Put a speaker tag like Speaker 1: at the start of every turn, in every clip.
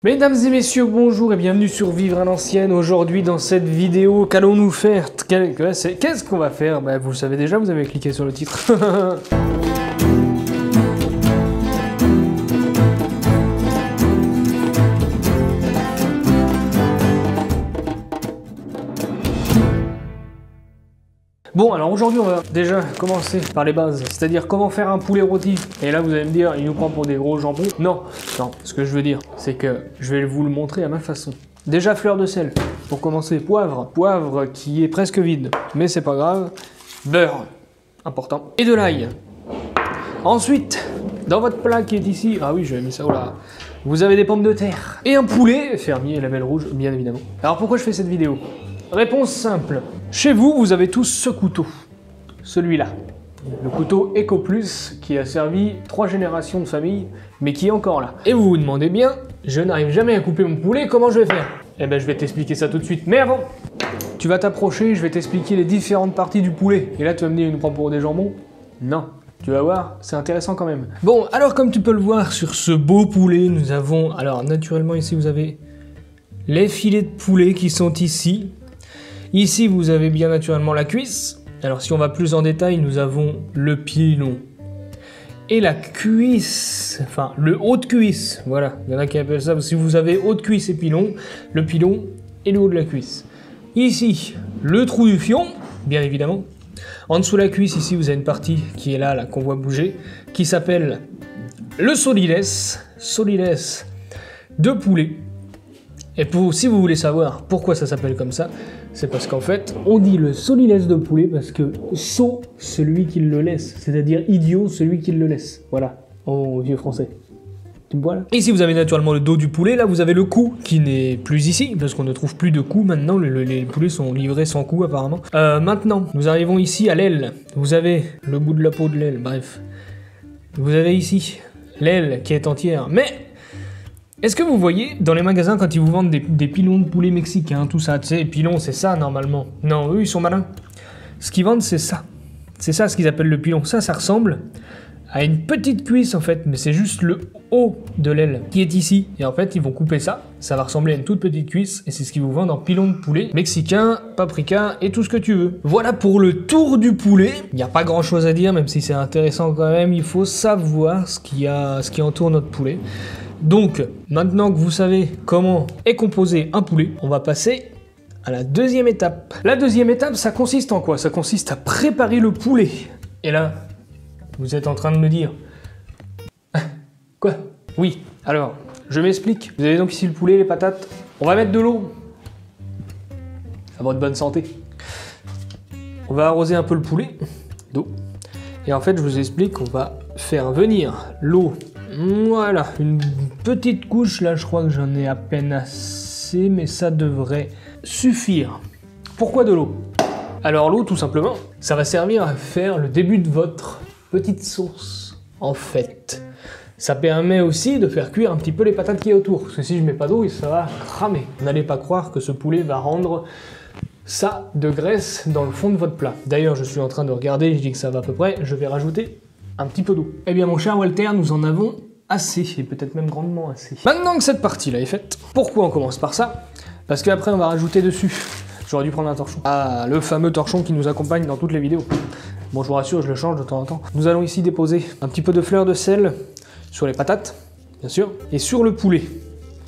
Speaker 1: Mesdames et messieurs, bonjour et bienvenue sur Vivre à l'ancienne. Aujourd'hui dans cette vidéo, qu'allons-nous faire? Qu'est-ce qu'on va faire? Bah, vous le savez déjà, vous avez cliqué sur le titre. Bon, alors aujourd'hui, on va déjà commencer par les bases, c'est-à-dire comment faire un poulet rôti. Et là, vous allez me dire, il nous prend pour des gros jambons. Non, ce que je veux dire, c'est que je vais vous le montrer à ma façon. Déjà, fleur de sel, pour commencer, poivre qui est presque vide, mais c'est pas grave. Beurre, important, et de l'ail. Ensuite, dans votre plat qui est ici, ah oui, j'avais mis ça, oh là, vous avez des pommes de terre et un poulet fermier, label rouge, bien évidemment. Alors pourquoi je fais cette vidéo? Réponse simple. Chez vous, vous avez tous ce couteau. Celui-là. Le couteau Eco Plus qui a servi 3 générations de famille, mais qui est encore là. Et vous vous demandez bien, je n'arrive jamais à couper mon poulet, comment je vais faire? Eh ben je vais t'expliquer ça tout de suite. Mais avant, tu vas t'approcher, je vais t'expliquer les différentes parties du poulet. Et là tu vas me dire, il nous prend pour des jambons? Non. Tu vas voir, c'est intéressant quand même. Bon, alors comme tu peux le voir sur ce beau poulet, nous avons... Alors naturellement ici vous avez les filets de poulet qui sont ici. Ici, vous avez bien naturellement la cuisse. Alors, si on va plus en détail, nous avons le pilon et la cuisse, enfin, le haut de cuisse. Voilà, il y en a qui appellent ça. Si vous avez haut de cuisse et pilon, le pilon et le haut de la cuisse. Ici, le trou du fion, bien évidemment. En dessous de la cuisse, ici, vous avez une partie qui est là qu'on voit bouger, qui s'appelle le solides de poulet. Et si vous voulez savoir pourquoi ça s'appelle comme ça, c'est parce qu'en fait, on dit le solides de poulet parce que sot, celui qui le laisse, c'est-à-dire idiot, celui qui le laisse. Voilà, en vieux français. Tu me vois là? Ici, vous avez naturellement le dos du poulet, là vous avez le cou qui n'est plus ici, parce qu'on ne trouve plus de cou maintenant, les poulets sont livrés sans cou apparemment. Maintenant, nous arrivons ici à l'aile. Vous avez le bout de la peau de l'aile, bref. Vous avez ici l'aile qui est entière, mais... Est-ce que vous voyez, dans les magasins, quand ils vous vendent des pilons de poulet mexicains, tout ça, tu sais, pilons, c'est ça, normalement. Non, eux, ils sont malins. Ce qu'ils vendent, c'est ça. C'est ça, ce qu'ils appellent le pilon. Ça ressemble à une petite cuisse, en fait, mais c'est juste le haut de l'aile qui est ici. Et en fait, ils vont couper ça. Ça va ressembler à une toute petite cuisse, et c'est ce qu'ils vous vendent en pilon de poulet mexicain, paprika, et tout ce que tu veux. Voilà pour le tour du poulet. Il n'y a pas grand-chose à dire, même si c'est intéressant quand même. Il faut savoir ce qui entoure notre poulet. Donc, maintenant que vous savez comment est composé un poulet, on va passer à la deuxième étape. La deuxième étape, ça consiste en quoi? Ça consiste à préparer le poulet. Et là, vous êtes en train de me dire... Quoi? Oui, alors, je m'explique. Vous avez donc ici le poulet, les patates. On va mettre de l'eau. À votre bonne santé. On va arroser un peu le poulet d'eau. Et en fait, je vous explique, on va faire venir l'eau. Voilà, une petite couche, là je crois que j'en ai à peine assez, mais ça devrait suffire. Pourquoi de l'eau? Alors l'eau, tout simplement, ça va servir à faire le début de votre petite sauce, en fait. Ça permet aussi de faire cuire un petit peu les patates qui est autour, parce que si je mets pas d'eau, ça va cramer. N'allez pas croire que ce poulet va rendre ça de graisse dans le fond de votre plat. D'ailleurs, je suis en train de regarder, je dis que ça va à peu près, je vais rajouter un petit peu d'eau. Eh bien mon cher Walter, nous en avons assez, et peut-être même grandement assez. Maintenant que cette partie-là est faite, pourquoi on commence par ça? Parce qu'après on va rajouter dessus. J'aurais dû prendre un torchon. Ah, le fameux torchon qui nous accompagne dans toutes les vidéos. Bon, je vous rassure, je le change de temps en temps. Nous allons ici déposer un petit peu de fleur de sel sur les patates, bien sûr, et sur le poulet.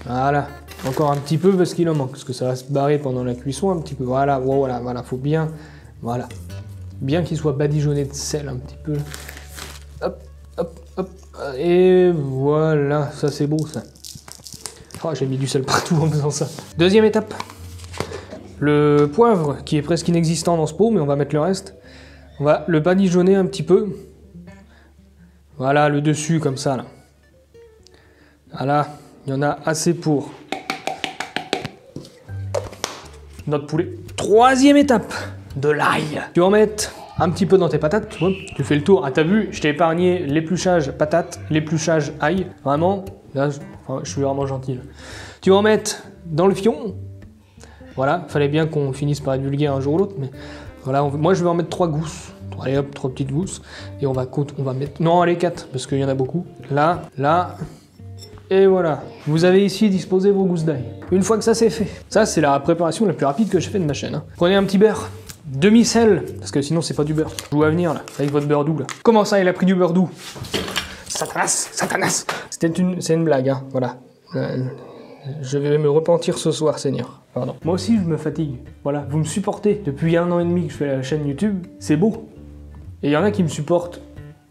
Speaker 1: Voilà, encore un petit peu parce qu'il en manque, parce que ça va se barrer pendant la cuisson un petit peu. Voilà, voilà, faut bien, voilà, bien qu'il soit badigeonné de sel un petit peu. Hop, hop, hop, et voilà, ça c'est beau ça. Oh, j'ai mis du sel partout en faisant ça. Deuxième étape, le poivre qui est presque inexistant dans ce pot, mais on va mettre le reste. On va le badigeonner un petit peu. Voilà, le dessus comme ça là. Voilà, il y en a assez pour notre poulet. Troisième étape, de l'ail. Tu vas en mettre un petit peu dans tes patates, tu vois, tu fais le tour. Ah, t'as vu, je t'ai épargné l'épluchage patate, l'épluchage ail. Vraiment, là, je suis vraiment gentil. Là. Tu vas en mettre dans le fion. Voilà, fallait bien qu'on finisse par être vulgaire un jour ou l'autre, mais voilà, moi je vais en mettre 3 gousses. Allez hop, 3 petites gousses. Et on va mettre... Non, allez, 4, parce qu'il y en a beaucoup. Là, là, Et voilà, vous avez ici disposé vos gousses d'ail. Une fois que ça c'est fait, ça c'est la préparation la plus rapide que j'ai fait de ma chaîne. Hein. Prenez un petit beurre, demi-sel, parce que sinon c'est pas du beurre. Je vous vois venir là, avec votre beurre doux là. Comment ça, il a pris du beurre doux? Satanas, Satanas. C'est une blague, hein, voilà. Je vais me repentir ce soir, Seigneur. Pardon. Moi aussi, je me fatigue. Voilà, vous me supportez. Depuis 1 an et demi que je fais la chaîne YouTube, c'est beau. Et il y en a qui me supportent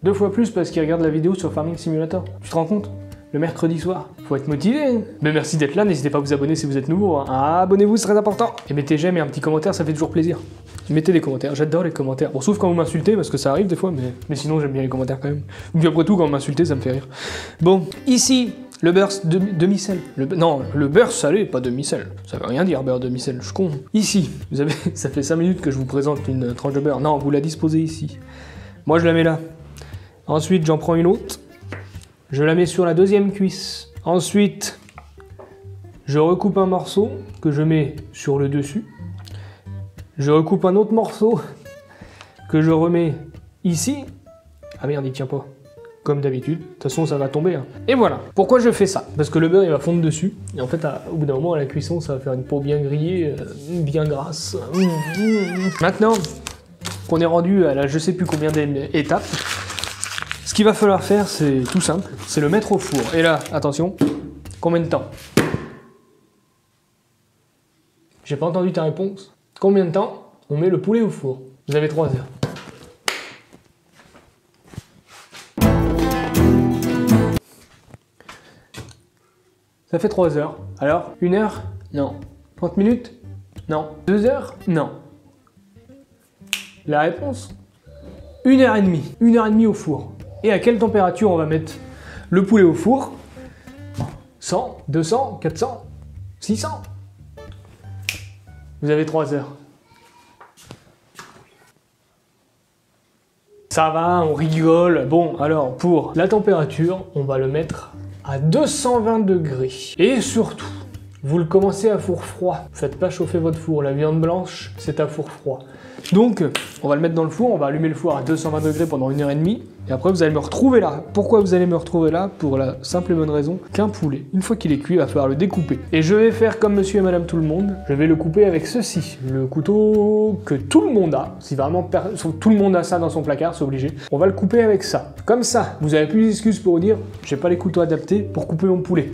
Speaker 1: 2 fois plus parce qu'ils regardent la vidéo sur Farming Simulator. Tu te rends compte? Le mercredi soir. Faut être motivé. Hein. Mais merci d'être là, n'hésitez pas à vous abonner si vous êtes nouveau. Hein. Ah, abonnez-vous, c'est très important. Et mettez j'aime et un petit commentaire, ça fait toujours plaisir. Mettez des commentaires, j'adore les commentaires. Bon, sauf quand vous m'insultez, parce que ça arrive des fois, mais sinon j'aime bien les commentaires quand même. Ou puis après tout, quand vous m'insultez, ça me fait rire. Bon, ici, le beurre demi-sel. Non, le beurre salé, pas demi-sel. Ça veut rien dire, beurre demi-sel, je suis con. Ici, vous avez, ça fait 5 minutes que je vous présente une tranche de beurre. Non, vous la disposez ici. Moi, je la mets là. Ensuite, j'en prends une autre. Je la mets sur la deuxième cuisse. Ensuite, je recoupe un morceau que je mets sur le dessus. Je recoupe un autre morceau que je remets ici. Ah merde, il tient pas. Comme d'habitude. De toute façon, ça va tomber. Hein. Et voilà. Pourquoi je fais ça? Parce que le beurre, il va fondre dessus. Et en fait, au bout d'un moment, à la cuisson, ça va faire une peau bien grillée, bien grasse. Maintenant qu'on est rendu à la je sais plus combien d'étapes, ce qu'il va falloir faire, c'est tout simple. C'est le mettre au four. Et là, attention, combien de temps? J'ai pas entendu ta réponse. Combien de temps on met le poulet au four? Vous avez 3 heures. Ça fait 3 heures. Alors, 1 heure? Non. 30 minutes? Non. 2 heures? Non. La réponse? 1h30. 1h30 au four. Et à quelle température on va mettre le poulet au four? 100, 200, 400, 600. Vous avez 3 heures. Ça va, on rigole. Bon, alors, pour la température, on va le mettre à 220 degrés. Et surtout, vous le commencez à four froid. Faites pas chauffer votre four. La viande blanche, c'est à four froid. Donc, on va le mettre dans le four, on va allumer le four à 220 degrés pendant 1h30. Et après, vous allez me retrouver là. Pourquoi vous allez me retrouver là? Pour la simple et bonne raison qu'un poulet, une fois qu'il est cuit, il va falloir le découper. Et je vais faire comme monsieur et madame tout le monde. Je vais le couper avec ceci. Le couteau que tout le monde a. Si vraiment tout le monde a ça dans son placard, c'est obligé. On va le couper avec ça. Comme ça, vous avez plus d'excuses pour dire j'ai pas les couteaux adaptés pour couper mon poulet.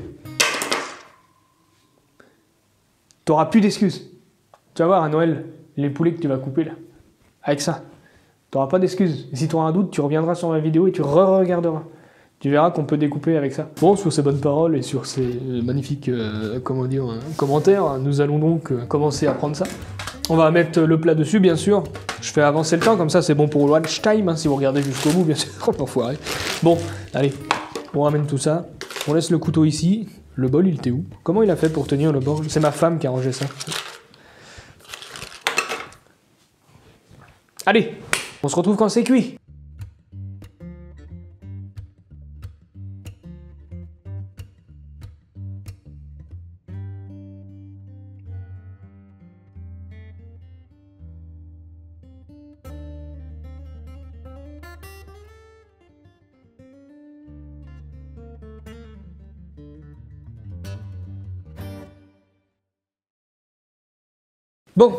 Speaker 1: T'auras plus d'excuses. Tu vas voir à Noël, les poulets que tu vas couper là. Avec ça. T'auras pas d'excuses. Et si tu auras un doute, tu reviendras sur ma vidéo et tu re-regarderas. Tu verras qu'on peut découper avec ça. Bon, sur ces bonnes paroles et sur ces magnifiques commentaires, nous allons donc commencer à prendre ça. On va mettre le plat dessus, bien sûr. Je fais avancer le temps, comme ça c'est bon pour le watch time, hein, si vous regardez jusqu'au bout, bien sûr. Enfoiré. Bon, allez, on ramène tout ça. On laisse le couteau ici. Le bol, il était où? Comment il a fait pour tenir le bol? C'est ma femme qui a rangé ça. Allez, on se retrouve quand c'est cuit. Bon,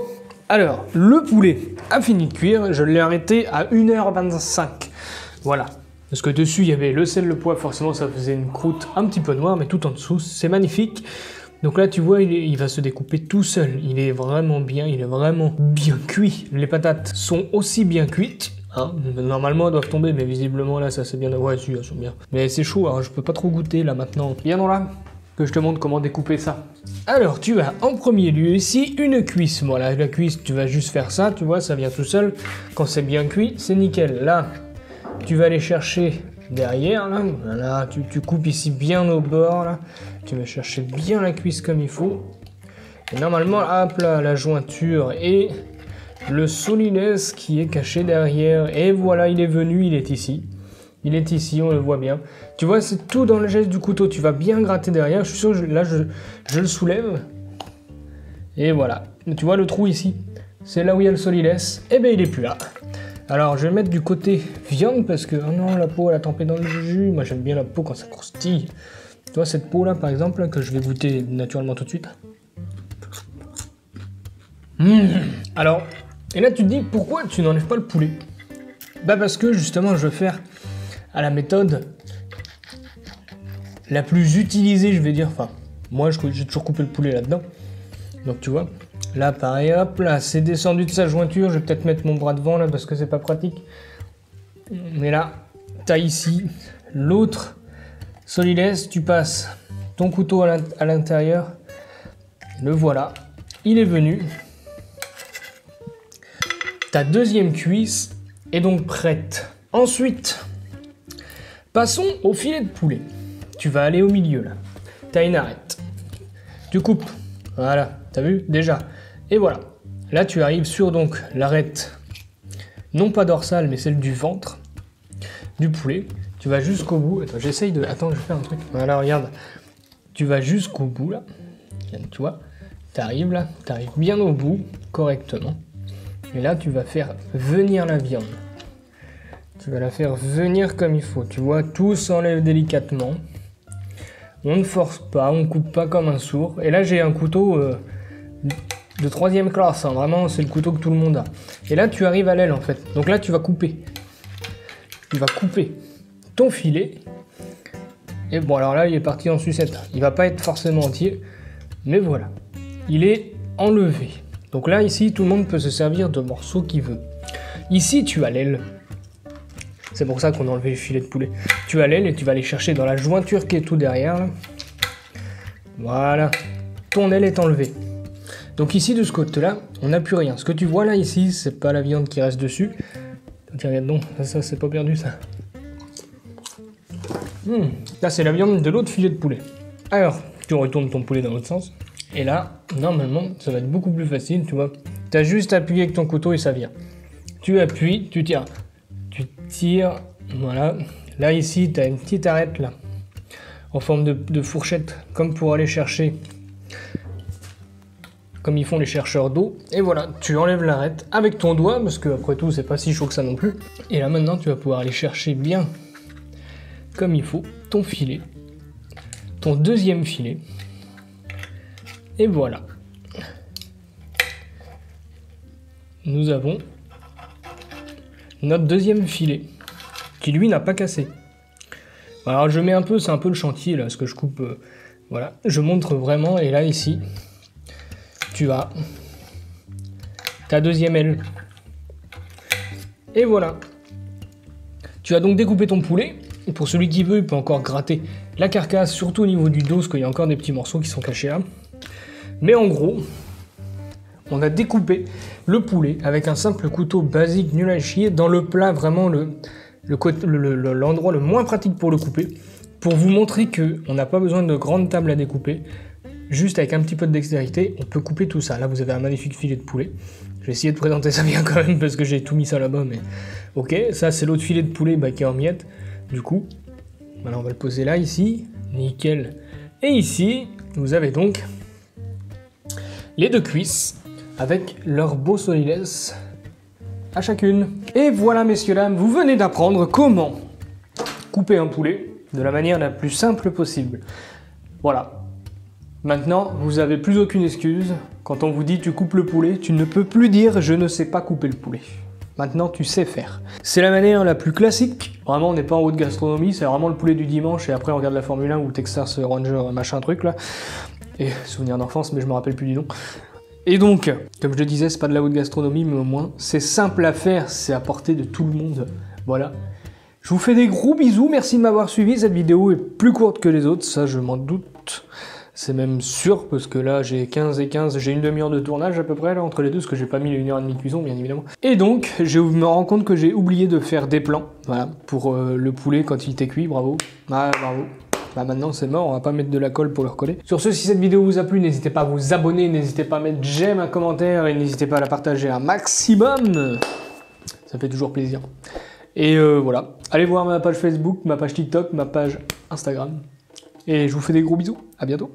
Speaker 1: alors, le poulet a fini de cuire, je l'ai arrêté à 1h25. Voilà. Parce que dessus, il y avait le sel, le poivre, forcément ça faisait une croûte un petit peu noire, mais tout en dessous, c'est magnifique. Donc là, tu vois, il va se découper tout seul. Il est vraiment bien cuit. Les patates sont aussi bien cuites. Hein. Normalement, elles doivent tomber, mais visiblement, là, ça c'est bien... Ouais, si, elles sont bien. Mais c'est chaud, alors je peux pas trop goûter, là, maintenant. Viens donc là, que je te montre comment découper ça. Alors, tu as en premier lieu ici une cuisse. Voilà, la cuisse, tu vas juste faire ça, tu vois, ça vient tout seul. Quand c'est bien cuit, c'est nickel. Là, tu vas aller chercher derrière, là. Voilà, tu coupes ici bien au bord, là. Tu vas chercher bien la cuisse comme il faut. Et normalement, hop là, la jointure et le solilès qui est caché derrière. Et voilà, il est venu, il est ici. Il est ici, on le voit bien. Tu vois, c'est tout dans le geste du couteau. Tu vas bien gratter derrière. Je suis sûr, là, je le soulève. Et voilà. Tu vois le trou ici? C'est là où il y a le solilès. Eh bien, il est plus là. Alors, je vais mettre du côté viande parce que... Oh non, la peau, elle a tempé dans le jus. Moi, j'aime bien la peau quand ça croustille. Tu vois cette peau là par exemple, que je vais goûter naturellement tout de suite. Alors, et là tu te dis pourquoi tu n'enlèves pas le poulet? Bah parce que justement je vais faire à la méthode la plus utilisée, je vais dire. Enfin, moi j'ai toujours coupé le poulet là-dedans. Donc tu vois, là pareil, hop là, c'est descendu de sa jointure. Je vais peut-être mettre mon bras devant là parce que c'est pas pratique. Mais là, t'as ici l'autre solilès, tu passes ton couteau à l'intérieur. Le voilà, il est venu. Ta deuxième cuisse est donc prête. Ensuite, passons au filet de poulet. Tu vas aller au milieu là. Tu as une arête. Tu coupes. Voilà, t'as vu déjà. Et voilà. Là, tu arrives sur donc l'arête, non pas dorsale, mais celle du ventre du poulet. Tu vas jusqu'au bout. Attends, j'essaye de. Attends, je vais faire un truc. Voilà, regarde. Tu vas jusqu'au bout là. Tu vois. T'arrives là. T'arrives bien au bout, correctement. Et là, tu vas faire venir la viande. Tu vas la faire venir comme il faut. Tu vois, tout s'enlève délicatement. On ne force pas, on ne coupe pas comme un sourd. Et là, j'ai un couteau de 3e classe. Hein. Vraiment, c'est le couteau que tout le monde a. Et là, tu arrives à l'aile, en fait. Donc là, tu vas couper. Tu vas couper ton filet. Et bon, alors là, il est parti en sucette. Il va pas être forcément entier. Mais voilà. Il est enlevé. Donc là, ici, tout le monde peut se servir de morceaux qu'il veut. Ici, tu as l'aile. C'est pour ça qu'on a enlevé le filet de poulet. Tu as l'aile et tu vas aller chercher dans la jointure qui est tout derrière. Là. Voilà. Ton aile est enlevée. Donc ici, de ce côté-là, on n'a plus rien. Ce que tu vois là, ici, c'est pas la viande qui reste dessus. Tiens, regarde donc. Ça c'est pas perdu, ça. Là, c'est la viande de l'autre filet de poulet. Alors, tu retournes ton poulet dans l'autre sens. Et là, normalement, ça va être beaucoup plus facile, tu vois. Tu as juste appuyé avec ton couteau et ça vient. Tu appuies, tu tires. Tu tires, voilà. Là, ici, tu as une petite arête, là, en forme de fourchette, comme pour aller chercher, comme ils font les chercheurs d'eau. Et voilà, tu enlèves l'arête avec ton doigt, parce que après tout, c'est pas si chaud que ça non plus. Et là, maintenant, tu vas pouvoir aller chercher bien, comme il faut, ton filet, ton deuxième filet. Et voilà. Nous avons notre deuxième filet, qui lui n'a pas cassé. Alors je mets un peu, c'est un peu le chantier là, ce que je coupe. Voilà, je montre vraiment, et là ici, tu as ta deuxième aile. Et voilà. Tu as donc découpé ton poulet. Et pour celui qui veut, il peut encore gratter la carcasse, surtout au niveau du dos, parce qu'il y a encore des petits morceaux qui sont cachés là. Mais en gros, on a découpé le poulet avec un simple couteau basique nul à chier dans le plat, vraiment l'endroit le moins pratique pour le couper, pour vous montrer qu'on n'a pas besoin de grande table à découper. Juste avec un petit peu de dextérité, on peut couper tout ça. Là, vous avez un magnifique filet de poulet. Je vais essayer de présenter ça bien quand même parce que j'ai tout mis ça là-bas, mais ok. Ça, c'est l'autre filet de poulet qui est en miettes. Du coup, maintenant on va le poser là, ici. Nickel. Et ici, vous avez donc les deux cuisses avec leur beau solilès à chacune. Et voilà, messieurs, dames, vous venez d'apprendre comment couper un poulet de la manière la plus simple possible. Voilà. Maintenant, vous n'avez plus aucune excuse. Quand on vous dit tu coupes le poulet, tu ne peux plus dire je ne sais pas couper le poulet. Maintenant, tu sais faire. C'est la manière la plus classique. Vraiment, on n'est pas en haute gastronomie, c'est vraiment le poulet du dimanche et après on regarde la Formule 1 ou Texas Ranger, machin truc là. Et souvenir d'enfance, mais je me rappelle plus du nom. Et donc, comme je le disais, c'est pas de la haute gastronomie, mais au moins, c'est simple à faire, c'est à portée de tout le monde. Voilà. Je vous fais des gros bisous, merci de m'avoir suivi. Cette vidéo est plus courte que les autres, ça je m'en doute. C'est même sûr, parce que là j'ai 15 et 15, j'ai une demi-heure de tournage à peu près là entre les deux, parce que j'ai pas mis une heure et demie de cuisson bien évidemment. Et donc, je me rends compte que j'ai oublié de faire des plans, voilà, pour le poulet quand il était cuit, bravo. Ah, bravo. Bah maintenant c'est mort, on va pas mettre de la colle pour le recoller. Sur ce, si cette vidéo vous a plu, n'hésitez pas à vous abonner, n'hésitez pas à mettre j'aime, un commentaire, et n'hésitez pas à la partager un maximum. Ça fait toujours plaisir. Et voilà, allez voir ma page Facebook, ma page TikTok, ma page Instagram. Et je vous fais des gros bisous, à bientôt.